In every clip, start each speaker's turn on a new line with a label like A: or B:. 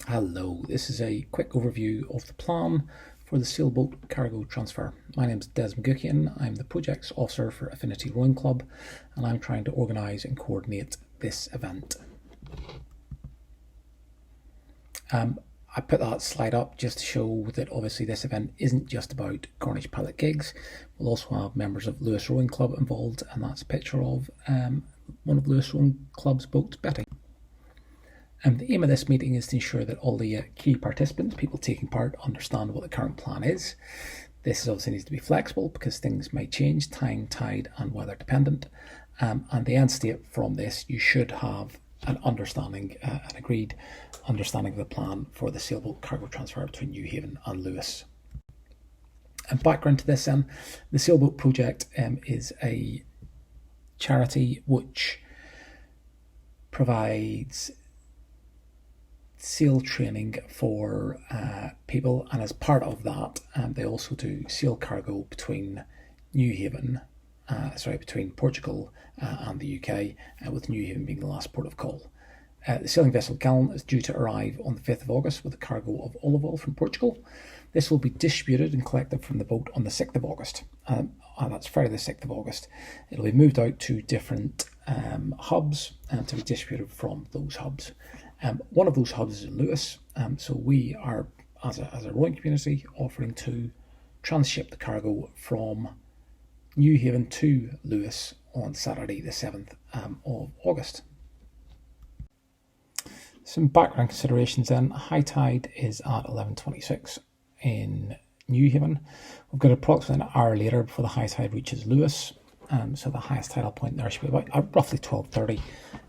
A: Hello, this is a quick overview of the plan for the Sailboat Cargo transfer. My name is Des McGuckian, I'm the Projects Officer for Affinity Rowing Club, and I'm trying to organise and coordinate this event. I put that slide up just to show that obviously this event isn't just about Cornish pilot gigs. We'll also have members of Lewes Rowing Club involved, and that's a picture of one of Lewes Rowing Club's boats, Betty. The aim of this meeting is to ensure that all the key participants, people taking part, understand what the current plan is. This obviously needs to be flexible because things may change, time, tide and weather dependent. And the end state from this, you should have an understanding, an agreed understanding of the plan for the sailboat cargo transfer between Newhaven and Lewes. And background to this, the Sailboat Project is a charity which provides sail training for people, and as part of that they also do sail cargo between between Portugal and the UK, with Newhaven being the last port of call. The sailing vessel Gallant is due to arrive on the 5th of August with a cargo of olive oil from Portugal. This will be distributed and collected from the boat on the 6th of August. That's Friday the 6th of August. It'll be moved out to different hubs to be distributed from those hubs. One of those hubs is in Lewes, so we are, as a rowing community, offering to transship the cargo from Newhaven to Lewes on Saturday the 7th of August. Some background considerations then. High tide is at 11:26 in Newhaven. We've got approximately an hour later before the high tide reaches Lewes, so the highest tidal point there should be about roughly 12:30,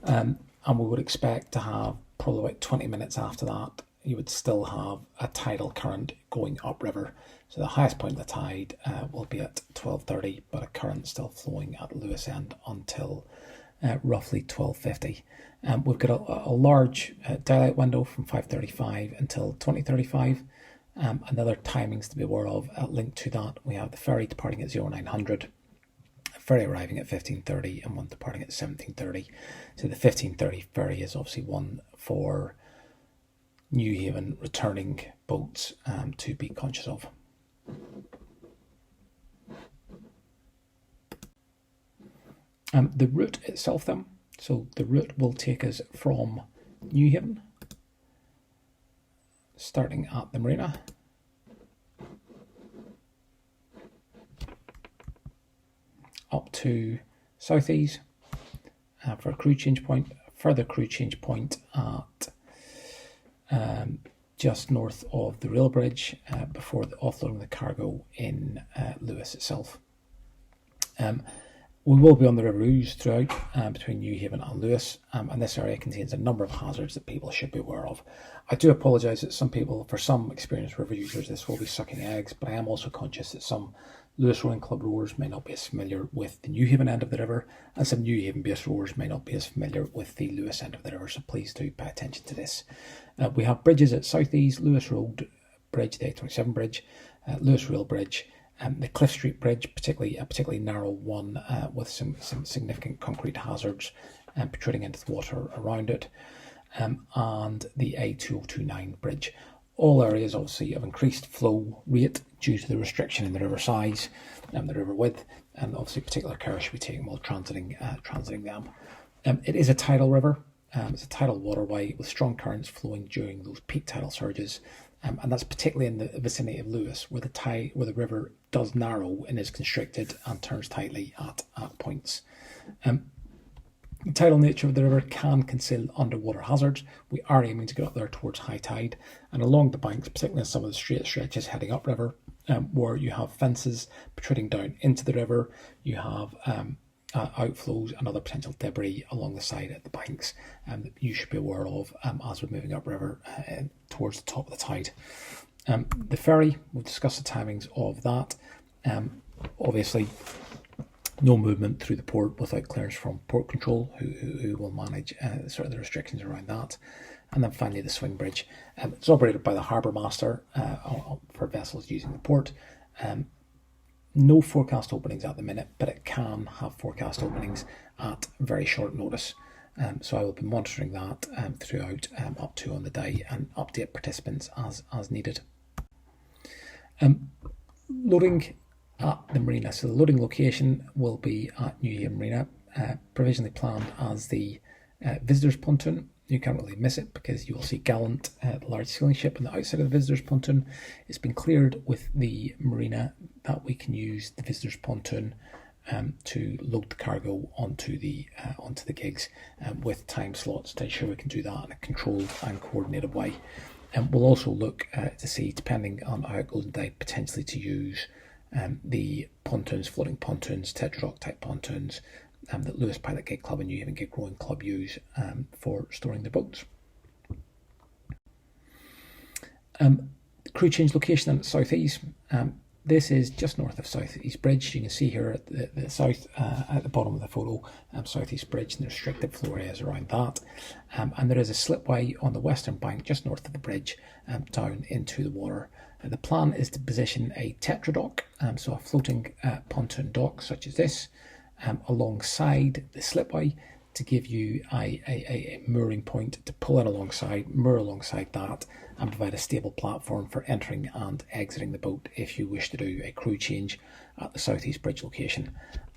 A: and we would expect to have probably about 20 minutes after that you would still have a tidal current going upriver. So the highest point of the tide will be at 12:30, but a current still flowing at Lewes end until roughly 12:50. We've got a large daylight window from 5:35 until 20:35. And other timings to be aware of linked to that, we have the ferry departing at 0900, a ferry arriving at 15:30 and one departing at 17:30. So the 15:30 ferry is obviously one for Newhaven returning boats to be conscious of. The route itself then, so the route will take us from Newhaven, starting at the MARINA, up to SOUTHEASE for a crew change point, further crew change point at just north of the rail bridge before offloading the cargo in Lewes itself. We will be on the River Ouse throughout between Newhaven and Lewes, and this area contains a number of hazards that people should be aware of. I do apologise that for some experienced river users, this will be sucking eggs, but I am also conscious that some Lewes Rowing Club rowers may not be as familiar with the Newhaven end of the river, and some Newhaven based rowers may not be as familiar with the Lewes end of the river, so please do pay attention to this. We have bridges at SOUTHEASE, Lewes Road Bridge, the A27 bridge, Lewes Rail Bridge, the Cliff Street Bridge, a particularly narrow one with some significant concrete hazards protruding into the water around it, and the A2029 bridge. All areas obviously of increased flow rate due to the restriction in the river size and the river width, and obviously particular care should be taken while transiting them. It is a tidal river. It's a tidal waterway with strong currents flowing during those peak tidal surges, and that's particularly in the vicinity of Lewes, where the river does narrow and is constricted and turns tightly at points. The tidal nature of the river can conceal underwater hazards. We are aiming to get up there towards high tide, and along the banks, particularly in some of the straight stretches heading upriver, where you have fences protruding down into the river, you have outflows and other potential debris along the side at the banks that you should be aware of as we're moving upriver towards the top of the tide. The ferry, we'll discuss the timings of that. Obviously, no movement through the port without clearance from port control, who will manage the restrictions around that. And then finally the swing bridge. It's operated by the harbour master for vessels using the port. No forecast openings at the minute, but it can have forecast openings at very short notice. So I will be monitoring that throughout up to on the day and update participants as needed. Loading at the marina. So the loading location will be at Newhaven Marina, provisionally planned as the visitors pontoon. You can't really miss it because you will see Gallant, the large sailing ship, on the outside of the visitors pontoon. It's been cleared with the marina that we can use the visitors pontoon to load the cargo onto the gigs with time slots to ensure we can do that in a controlled and coordinated way. And we'll also look to see, depending on how it goes in the day, potentially to use the pontoons, floating pontoons, tetradock type pontoons that Lewes Pilot Gig Club and Newhaven Gig Rowing Club use for storing the boats. Crew change location at SOUTHEASE. This is just north of SOUTHEASE Bridge. You can see here at the south, at the bottom of the photo, SOUTHEASE Bridge and the restricted flow areas around that. And there is a slipway on the western bank just north of the bridge down into the water. The plan is to position a tetradock, so a floating pontoon dock such as this, alongside the slipway to give you a mooring point to pull in alongside, moor alongside that, and provide a stable platform for entering and exiting the boat if you wish to do a crew change at the SOUTHEASE Bridge location.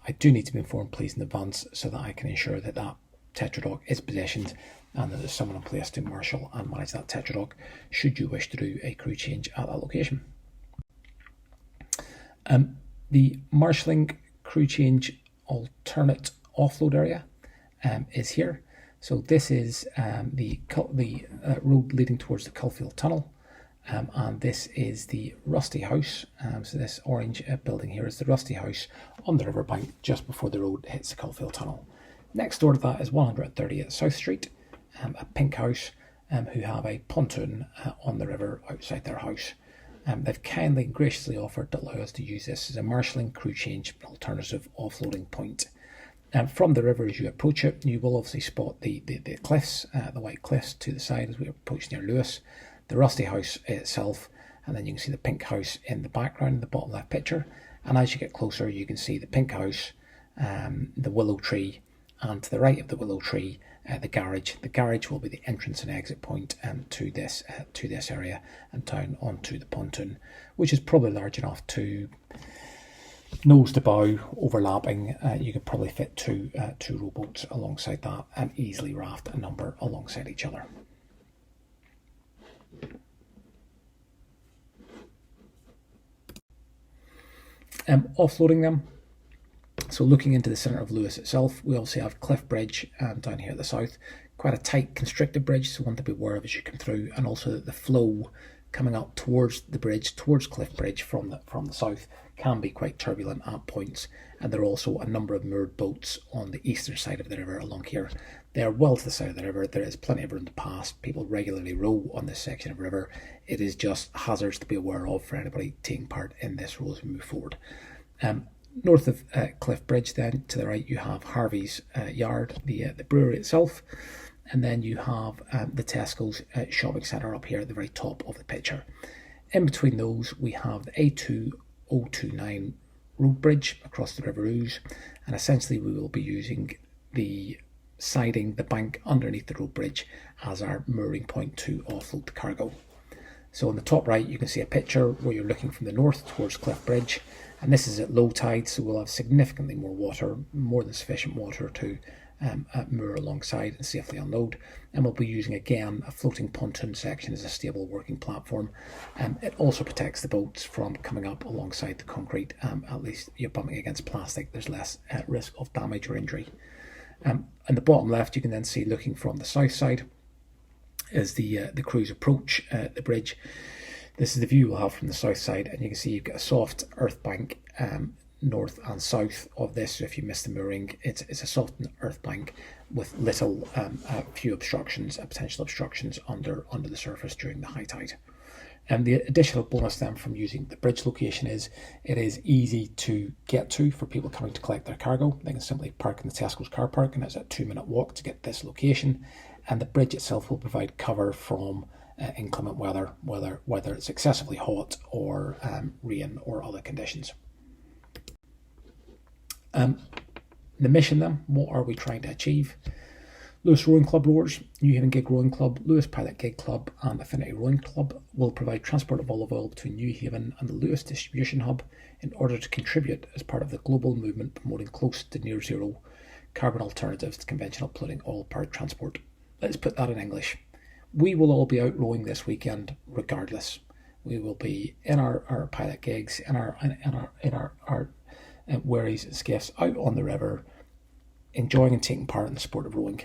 A: I do need to be informed, please, in advance so that I can ensure that that tetradock is positioned and that there's someone in place to marshal and manage that tetradock should you wish to do a crew change at that location. The marshalling crew change alternate offload area is here. So this is the road leading towards the Culfield Tunnel, and this is the Rusty House. So this orange building here is the Rusty House on the riverbank just before the road hits the Culfield Tunnel. Next door to that is 130 at South Street, a pink house who have a pontoon on the river outside their house. They've kindly and graciously offered to allow us to use this as a marshalling, crew change, alternative offloading point. From the river, as you approach it, you will obviously spot the cliffs, the white cliffs to the side as we approach near Lewes, the Rusty House itself, and then you can see the pink house in the background in the bottom left picture. And as you get closer, you can see the pink house, the willow tree, and to the right of the willow tree, the garage. The garage will be the entrance and exit point to this area and down onto the pontoon, which is probably large enough to nose to bow, overlapping. You could probably fit two rowboats alongside that and easily raft a number alongside each other. Offloading them. So looking into the centre of Lewes itself, we also have Cliff Bridge down here at the south. Quite a tight, constricted bridge, so one to be aware of as you come through, and also the flow coming up towards the bridge, towards Cliff Bridge from the south, can be quite turbulent at points. And there are also a number of moored boats on the eastern side of the river along here. They are well to the side of the river. There is plenty of room to pass. People regularly row on this section of river. It is just hazards to be aware of for anybody taking part in this row as we move forward. North of Cliff Bridge, then to the right, you have Harvey's Yard, the brewery itself, and then you have the Tesco's shopping centre up here at the very top of the picture. In between those, we have the A2029 road bridge across the River Ouse, and essentially we will be using the siding, the bank underneath the road bridge as our mooring point to offload the cargo. So on the top right, you can see a picture where you're looking from the north towards Cliff Bridge, and this is at low tide, so we'll have significantly more water, more than sufficient water to moor alongside and safely unload. And we'll be using again a floating pontoon section as a stable working platform. It also protects the boats from coming up alongside the concrete. At least you're bumping against plastic, there's less risk of damage or injury. In the bottom left, you can then see, looking from the south side, as the crews approach the bridge. This is the view we'll have from the south side, and you can see you've got a soft earth bank north and south of this. So if you miss the mooring, it's a soft earth bank with little few obstructions, potential obstructions under the surface during the high tide. And the additional bonus then from using the bridge location is it is easy to get to for people coming to collect their cargo. They can simply park in the Tesco's car park, and it's a 2-minute walk to get this location. And the bridge itself will provide cover from inclement weather, whether it's excessively hot or rain or other conditions. The mission then, what are we trying to achieve? Lewes Rowing Club rowers, Newhaven Gig Rowing Club, Lewes Pilot Gig Club and Affinity Rowing Club will provide transport of olive oil between Newhaven and the Lewes distribution hub in order to contribute as part of the global movement promoting close to near zero carbon alternatives to conventional polluting oil-powered transport. Let's put that in English. We will all be out rowing this weekend regardless. We will be in our pilot gigs, in our wherries and skiffs out on the river, enjoying and taking part in the sport of rowing.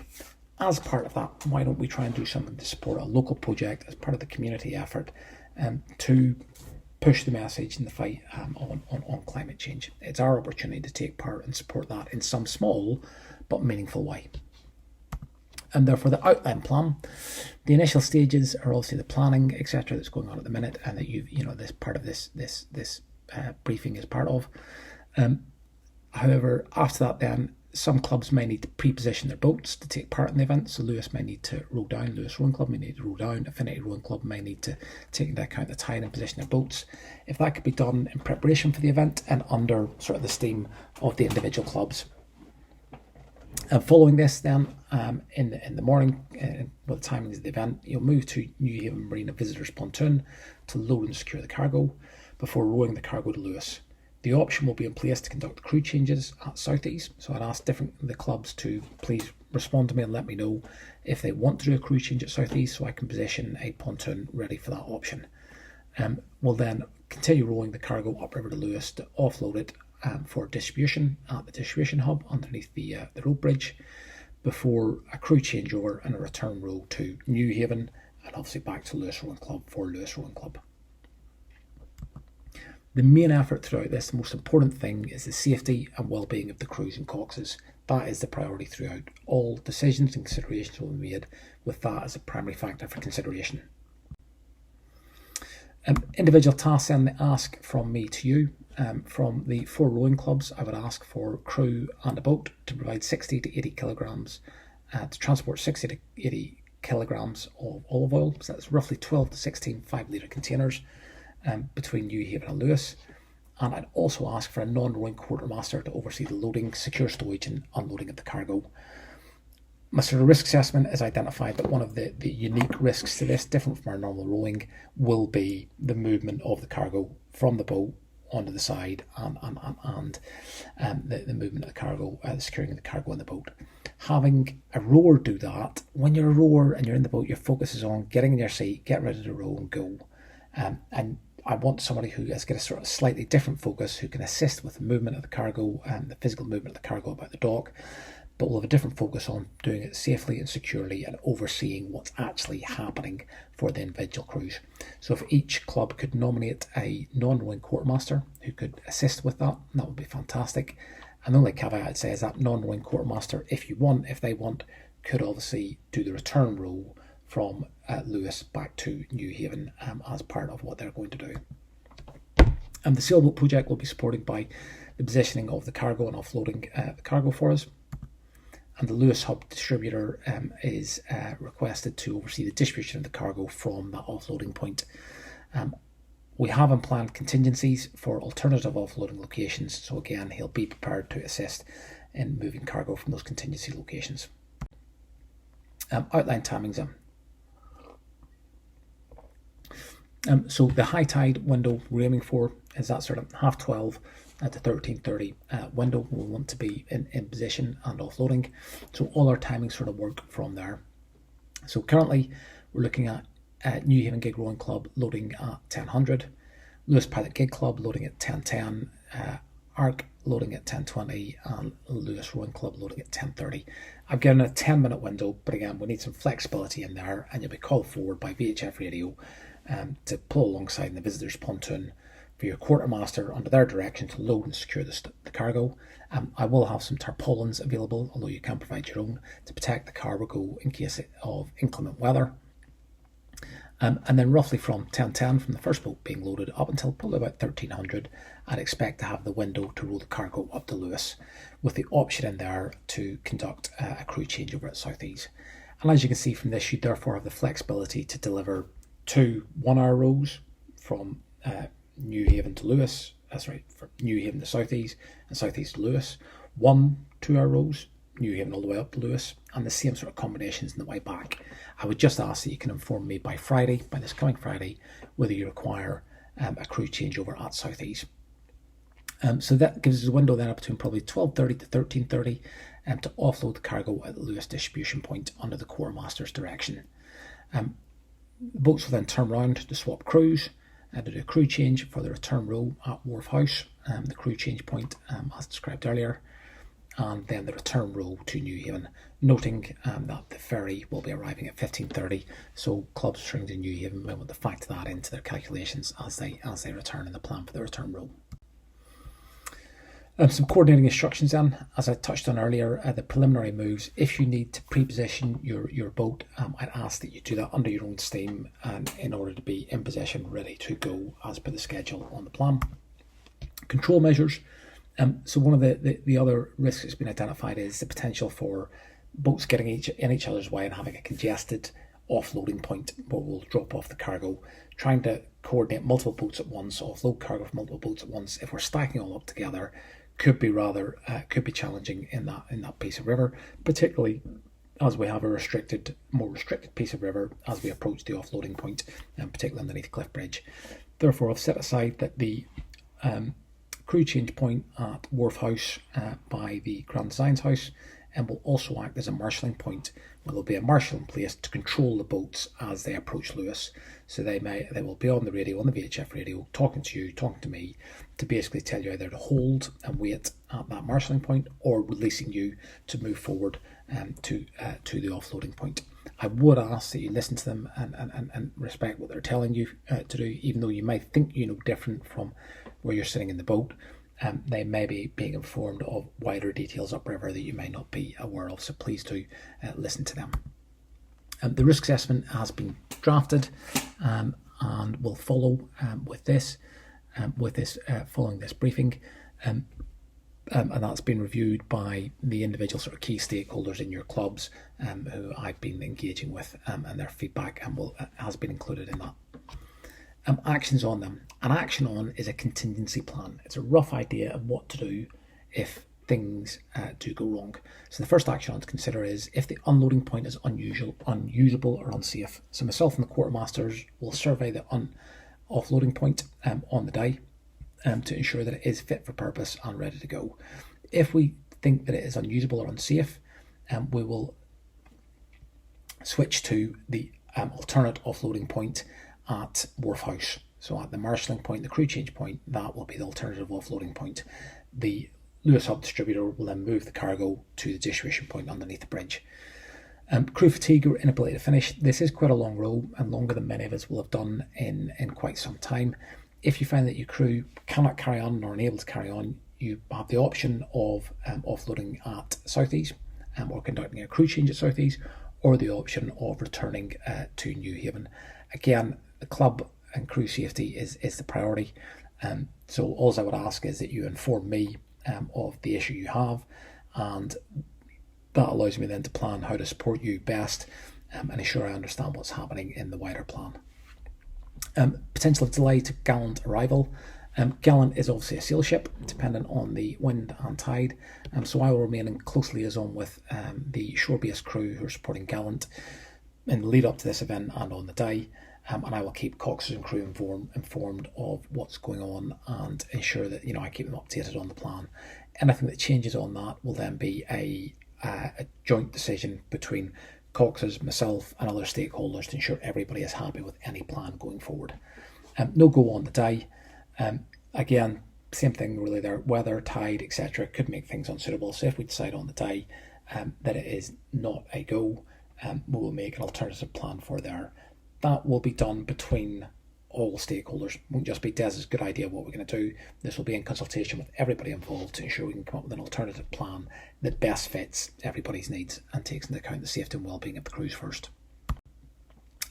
A: As part of that, why don't we try and do something to support a local project as part of the community effort to push the message in the fight on climate change. It's our opportunity to take part and support that in some small but meaningful way. And therefore the outline plan, the initial stages are obviously the planning, etc., that's going on at the minute, and that this part of this briefing is part of. However, after that, then some clubs may need to pre-position their boats to take part in the event. So Lewes may need to row down, Lewes Rowing Club may need to row down, Affinity Rowing Club may need to take into account the tide and position their boats. If that could be done in preparation for the event and under sort of the steam of the individual clubs. Following this, then in the morning, with the timings of the event, you'll move to Newhaven Marina Visitors Pontoon to load and secure the cargo before rowing the cargo to Lewes. The option will be in place to conduct crew changes at SOUTHEASE. So I'd ask the clubs to please respond to me and let me know if they want to do a crew change at SOUTHEASE, so I can position a pontoon ready for that option. We'll then continue rowing the cargo upriver to Lewes to offload it for distribution at the distribution hub underneath the road bridge before a crew changeover and a return row to Newhaven and obviously back to Lewes Rowing Club for Lewes Rowing Club. The main effort throughout this, the most important thing, is the safety and well-being of the crews and coxes. That is the priority throughout. All decisions and considerations will be made with that as a primary factor for consideration. Individual tasks then they ask from me to you. From the 4 rowing clubs, I would ask for crew and a boat to provide 60 to 80 kilograms, to transport 60 to 80 kilograms of olive oil. So that's roughly 12 to 16 5-litre containers between Newhaven and Lewes. And I'd also ask for a non-rowing quartermaster to oversee the loading, secure storage and unloading of the cargo. My sort of risk assessment has identified that one of the unique risks to this, different from our normal rowing, will be the movement of the cargo from the boat onto the side and the movement of the cargo, the securing of the cargo in the boat. Having a rower do that, when you're a rower and you're in the boat, your focus is on getting in your seat, get ready to row and go. And I want somebody who has got a sort of slightly different focus, who can assist with the movement of the cargo and the physical movement of the cargo about the dock, but will have a different focus on doing it safely and securely and overseeing what's actually happening for the individual crews. So if each club could nominate a non-rowing quartermaster who could assist with that, that would be fantastic. And the only caveat I'd say is that non-rowing quartermaster, if they want, could obviously do the return row from Lewes back to Newhaven as part of what they're going to do. And the Sailboat Project will be supported by the positioning of the cargo and offloading the cargo for us. And the Lewes Hub distributor is requested to oversee the distribution of the cargo from that offloading point. We have unplanned contingencies for alternative offloading locations, so again, he'll be prepared to assist in moving cargo from those contingency locations. Outline timings then. So the high tide window we're aiming for is that sort of 12:30 to 13:30 window. We'll want to be in position and offloading. So all our timings sort of work from there. So currently we're looking at Newhaven Gig Rowing Club loading at 10:00, Lewes Pilot Gig Club loading at 10:10, ARC loading at 10:20, and Lewes Rowing Club loading at 10:30. I've given a 10-minute window, but again, we need some flexibility in there, and you'll be called forward by VHF radio to pull alongside in the visitors pontoon for your quartermaster under their direction to load and secure the cargo. I will have some tarpaulins available, although you can provide your own, to protect the cargo in case of inclement weather. And then roughly from 10:10, from the first boat being loaded up until probably about 1300, I'd expect to have the window to row the cargo up to Lewes, with the option in there to conduct a crew changeover at SOUTHEASE. And as you can see from this, you therefore have the flexibility to deliver 2 1-hour rows from Newhaven to Lewes, from Newhaven to SOUTHEASE and SOUTHEASE to Lewes, 1 2-hour rows, Newhaven all the way up to Lewes, and the same sort of combinations in the way back. I would just ask that you can inform me by Friday, by this coming Friday, whether you require a crew changeover at SOUTHEASE. So that gives us a window then between probably 12:30 to 13:30 to offload the cargo at the Lewes distribution point under the quartermaster's direction. The boats will then turn round to swap crews to do a crew change for the return row at Wharf House, the crew change point as described earlier, and then the return row to Newhaven, noting that the ferry will be arriving at 15:30, so clubs returning to Newhaven may want to factor that into their calculations as they return in the plan for the return row. Some coordinating instructions then, as I touched on earlier, the preliminary moves. If you need to pre-position your boat, I'd ask that you do that under your own steam in order to be in position, ready to go as per the schedule on the plan. Control measures. So one of the other risks that's been identified is the potential for boats getting in each other's way and having a congested offloading point where we'll drop off the cargo. Trying to coordinate multiple boats at once, offload cargo from multiple boats at once, if we're stacking all up together, could be challenging in that piece of river, particularly as we have a more restricted piece of river as we approach the offloading point, and particularly underneath Cliff Bridge. Therefore, I've set aside that the crew change point at Wharf House by the Grand Designs House and will also act as a marshalling point, where there'll be a marshal in place to control the boats as they approach Lewes. So they will be on the radio, on the VHF radio, talking to you, talking to me, to basically tell you either to hold and wait at that marshalling point or releasing you to move forward to the offloading point. I would ask that you listen to them and respect what they're telling you to do, even though you might think you know different from where you're sitting in the boat. They may be being informed of wider details upriver that you may not be aware of, so please do listen to them. The risk assessment has been drafted and will follow following this briefing, and that's been reviewed by the individual sort of key stakeholders in your clubs who I've been engaging with, and their feedback has been included in that. Actions on them. An action on is a contingency plan. It's a rough idea of what to do if things do go wrong. So the first action on to consider is if the unloading point is unusable or unsafe. So myself and the quartermasters will survey the offloading point on the day to ensure that it is fit for purpose and ready to go. If we think that it is unusable or unsafe, we will switch to the alternate offloading point at Wharf House. So at the marshalling point, the crew change point, that will be the alternative offloading point. The Lewes Hub distributor will then move the cargo to the distribution point underneath the bridge. Crew fatigue or inability to finish. This is quite a long row and longer than many of us will have done in quite some time. If you find that your crew cannot carry on or unable to carry on, you have the option of offloading at SOUTHEASE or conducting a crew change at SOUTHEASE, or the option of returning to Newhaven. Again, the club and crew safety is the priority. So all I would ask is that you inform me of the issue you have, and that allows me then to plan how to support you best and ensure I understand what's happening in the wider plan. Potential of delay to Gallant arrival. Gallant is obviously a sail ship, dependent on the wind and tide, so I will remain in close liaison with the shore-based crew who are supporting Gallant in the lead up to this event and on the day. And I will keep coxswains and crew informed of what's going on and ensure that I keep them updated on the plan. Anything that changes on that will then be a joint decision between coxswains, myself and other stakeholders to ensure everybody is happy with any plan going forward. No go on the day. Again, same thing really there. Weather, tide, etc. could make things unsuitable. So if we decide on the day that it is not a go, we will make an alternative plan for there. That will be done between all stakeholders. It won't just be Des's good idea of what we're going to do. This will be in consultation with everybody involved to ensure we can come up with an alternative plan that best fits everybody's needs and takes into account the safety and well-being of the crews first.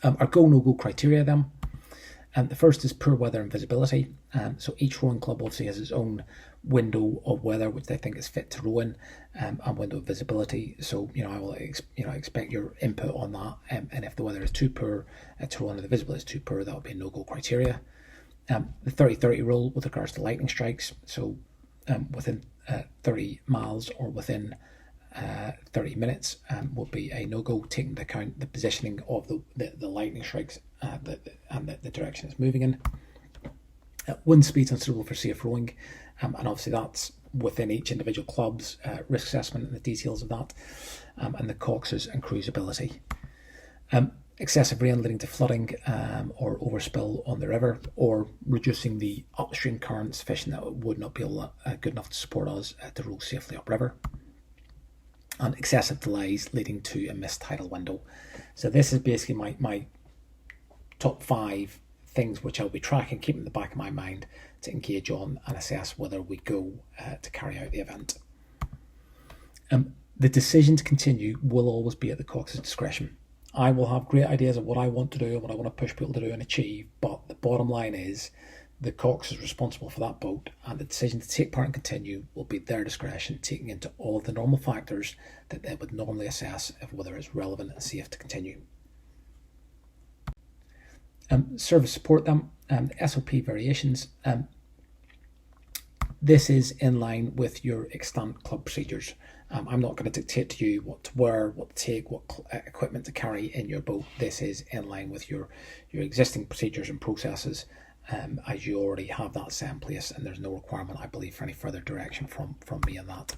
A: Our go, no-go criteria then. The first is poor weather and visibility. So each rowing club obviously has its own window of weather which they think is fit to row in, and window of visibility. So I will expect your input on that. And if the weather is too poor to row in, or the visibility is too poor, that will be a no-go criteria. The 30-30 rule with regards to lightning strikes. So within 30 miles or within 30 minutes will be a no-go, taking into account the positioning of the lightning strikes and the direction it's moving in. Wind speeds unsuitable for safe rowing, and obviously that's within each individual club's risk assessment and the details of that, and the coxes and crew's ability. Excessive rain leading to flooding or overspill on the river, or reducing the upstream current sufficient that it would not be good enough to support us to row safely upriver. And excessive delays leading to a missed tidal window. So this is basically my top 5 things which I'll be tracking, keeping in the back of my mind to engage on and assess whether we go to carry out the event. The decision to continue will always be at the cox's discretion. I will have great ideas of what I want to do and what I want to push people to do and achieve, but the bottom line is the cox is responsible for that boat, and the decision to take part and continue will be their discretion, taking into all of the normal factors that they would normally assess of whether it's relevant and safe to continue. Service support them, SOP variations. This is in line with your extant club procedures. I'm not going to dictate to you what to wear, what to take, what equipment to carry in your boat. This is in line with your existing procedures and processes, as you already have that set in place, and there's no requirement, I believe, for any further direction from me on that.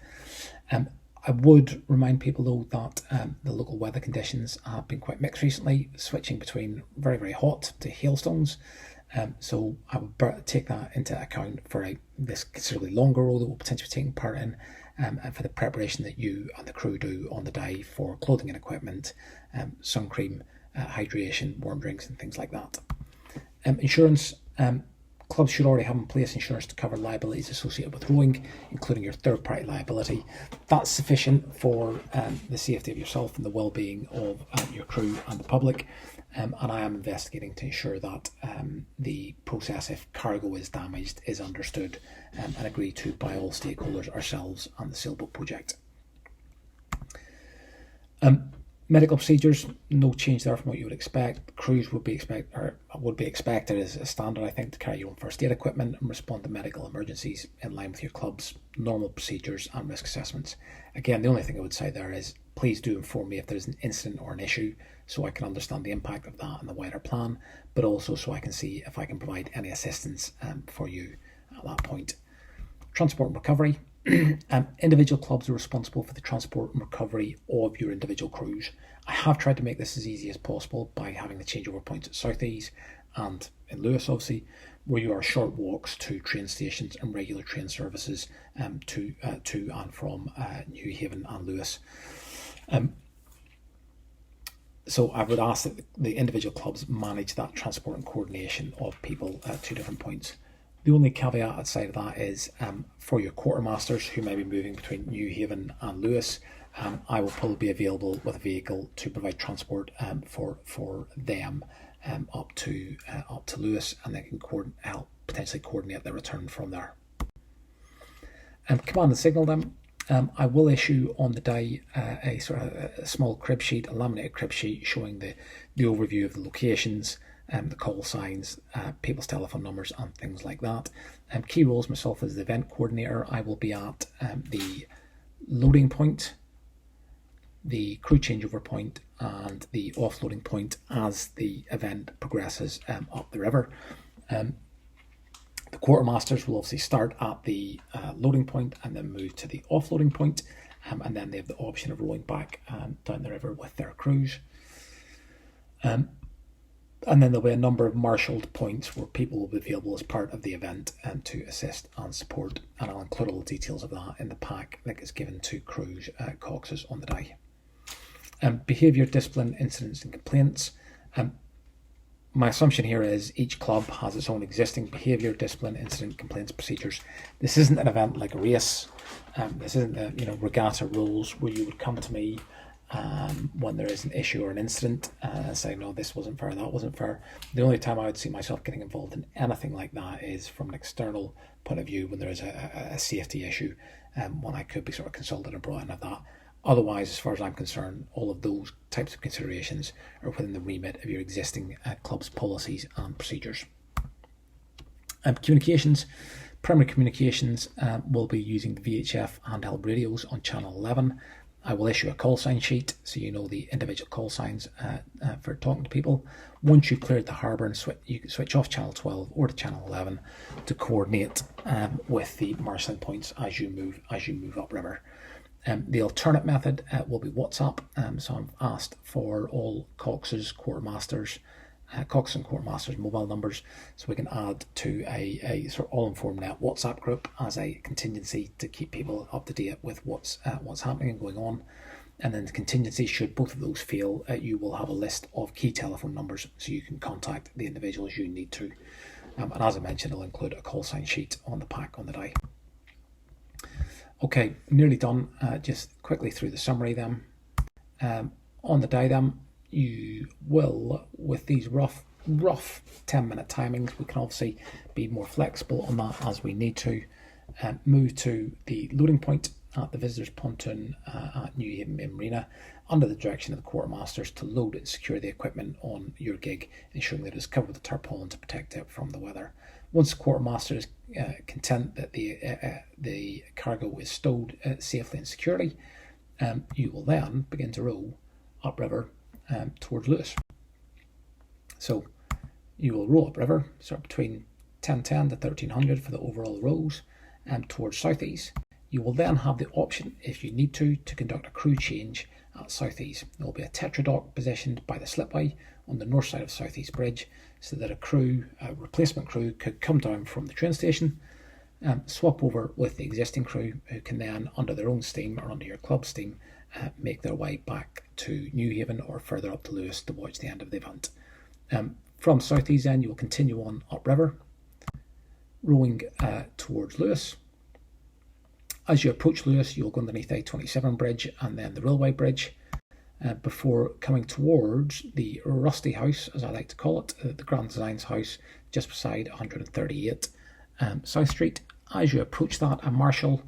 A: I would remind people though that the local weather conditions have been quite mixed recently, switching between very, very hot to hailstones. So I would take that into account for this considerably longer row that we'll potentially be taking part in, and for the preparation that you and the crew do on the day for clothing and equipment, sun cream, hydration, warm drinks and things like that. Insurance. Clubs should already have in place insurance to cover liabilities associated with rowing, including your third-party liability. That's sufficient for the safety of yourself and the well-being of your crew and the public. And I am investigating to ensure that the process, if cargo is damaged, is understood and agreed to by all stakeholders, ourselves and the Sailboat Project. Medical procedures, no change there from what you would expect. Crews would be expected as a standard, I think, to carry your own first aid equipment and respond to medical emergencies in line with your club's normal procedures and risk assessments. Again, the only thing I would say there is please do inform me if there's an incident or an issue so I can understand the impact of that and the wider plan, but also so I can see if I can provide any assistance for you at that point. Transport and recovery. Individual clubs are responsible for the transport and recovery of your individual crews. I have tried to make this as easy as possible by having the changeover points at SOUTHEASE and in Lewes, obviously, where you are short walks to train stations and regular train services to and from Newhaven and Lewes. So I would ask that the individual clubs manage that transport and coordination of people at 2 different points. The only caveat outside of that is for your quartermasters who may be moving between Newhaven and Lewes, I will probably be available with a vehicle to provide transport for them up to Lewes, and they can help potentially coordinate their return from there. Command and signal them. I will issue on the day a sort of a small crib sheet, a laminated crib sheet showing the overview of the locations, the call signs, people's telephone numbers and things like that. Key roles, myself as the event coordinator, I will be at the loading point, the crew changeover point and the offloading point as the event progresses up the river. The quartermasters will obviously start at the loading point and then move to the offloading point, and then they have the option of rowing back down the river with their crews. And then there'll be a number of marshalled points where people will be available as part of the event and to assist and support. And I'll include all the details of that in the pack that is given to crews, coxes on the day. Behaviour, discipline, incidents and complaints. My assumption here is each club has its own existing behaviour, discipline, incident, complaints, procedures. This isn't an event like a race. This isn't the regatta rules where you would come to me when there is an issue or an incident say, no, this wasn't fair, that wasn't fair. The only time I would see myself getting involved in anything like that is from an external point of view when there is a safety issue, when I could be sort of consulted and brought in of that. Otherwise, as far as I'm concerned, all of those types of considerations are within the remit of your existing club's policies and procedures. Communications. Primary communications will be using the VHF handheld radios on channel 11, I will issue a call sign sheet so you know the individual call signs for talking to people. Once you've cleared the harbour, and you can switch off channel 12 or to channel 11 to coordinate with the marshalling points as you move upriver. The alternate method will be WhatsApp. So I've asked for all coxes, quartermasters, cox and quartermasters mobile numbers, so we can add to a sort of all-informed net WhatsApp group as a contingency to keep people up to date with what's happening and going on. And then the contingency, should both of those fail, you will have a list of key telephone numbers so you can contact the individuals you need to. And as I mentioned, it'll include a call sign sheet on the pack on the day. Okay, nearly done. Just quickly through the summary then. On the day then, you will, with these rough 10-minute timings, we can obviously be more flexible on that as we need to. Move to the loading point at the visitors pontoon at Newhaven Marina under the direction of the quartermasters to load and secure the equipment on your gig, ensuring that it is covered with a tarpaulin to protect it from the weather. Once the quartermaster is content that the cargo is stowed safely and securely, you will then begin to row upriver towards Lewes. So you will row upriver, sort of between 10:10 to 1300 for the overall rows, towards SOUTHEASE. You will then have the option, if you need to conduct a crew change at SOUTHEASE. There will be a tetradock positioned by the slipway on the north side of SOUTHEASE Bridge, so that a replacement crew could come down from the train station, swap over with the existing crew, who can then, under their own steam or under your club steam, make their way back to Newhaven or further up to Lewes to watch the end of the event. From SOUTHEASE then, you will continue on upriver, rowing towards Lewes. As you approach Lewes, you'll go underneath A27 bridge and then the railway bridge, before coming towards the Rusty House, as I like to call it, the Grand Designs House, just beside 138 South Street. As you approach that, a marshal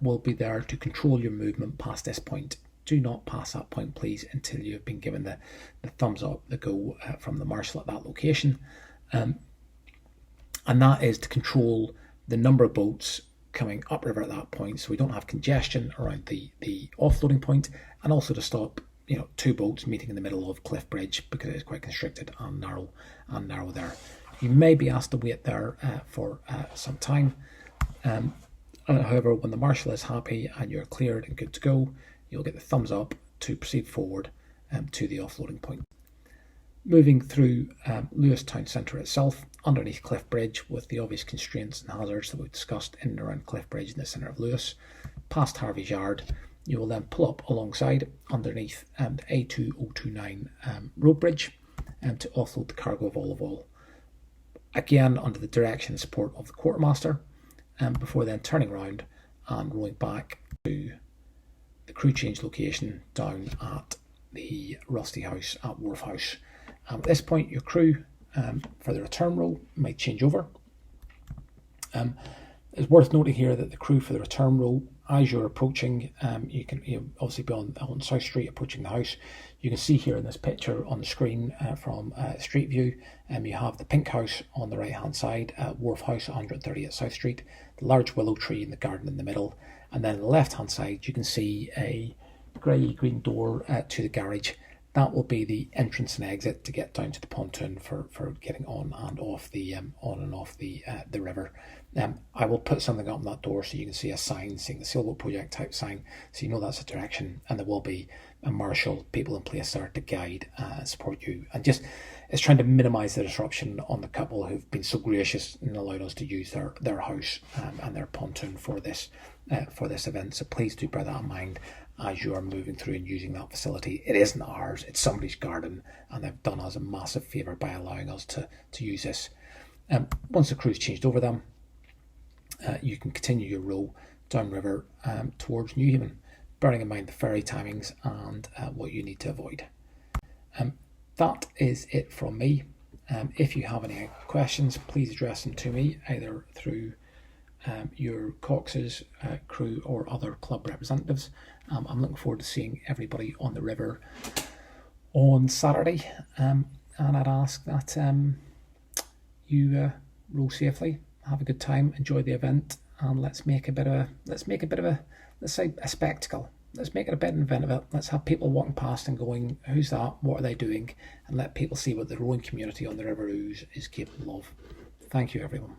A: will be there to control your movement past this point. Do not pass that point, please, until you have been given the thumbs up, the go from the marshal at that location. And that is to control the number of boats coming upriver at that point, so we don't have congestion around the offloading point, and also to stop two boats meeting in the middle of Cliff Bridge, because it is quite constricted and narrow there. You may be asked to wait there for some time. However, when the marshal is happy and you're cleared and good to go, you'll get the thumbs up to proceed forward to the offloading point. Moving through Lewes town centre itself, underneath Cliff Bridge, with the obvious constraints and hazards that we've discussed in and around Cliff Bridge in the centre of Lewes, past Harvey's Yard, you will then pull up alongside underneath the A2029 road bridge to offload the cargo of olive oil. Again, under the direction and support of the quartermaster, before then turning around and rowing back to the crew change location down at the Rusty House at Wharf House. At this point, your crew for the return row might change over. It's worth noting here that the crew for the return row, as you're approaching, you can obviously be on South Street approaching the house. You can see here in this picture on the screen from street view, you have the pink house on the right hand side, Wharf House 130 at South Street, the large willow tree in the garden in the middle, and then on the left hand side you can see a grey-green door to the garage. That will be the entrance and exit to get down to the pontoon for getting on and off the river. I will put something up on that door so you can see a sign saying the Sailboat Project type sign, so you know that's a direction, and there will be a marshal, people in place there to guide and support you. And just it's trying to minimise the disruption on the couple who've been so gracious and allowed us to use their house and their pontoon for this event. So please do bear that in mind as you are moving through and using that facility. It isn't ours, it's somebody's garden, and they've done us a massive favour by allowing us to use this. Once the crew's changed over them, you can continue your row downriver towards Newhaven, bearing in mind the ferry timings and what you need to avoid. That is it from me. If you have any questions, please address them to me, either through your coxes, crew or other club representatives. I'm looking forward to seeing everybody on the river on Saturday, and I'd ask that you row safely, have a good time, enjoy the event, and let's make a bit of a let's say a spectacle let's make it a bit inventive. Let's have people walking past and going, who's that? What are they doing? And let people see what the rowing community on the River Ouse is capable of. Thank you, everyone.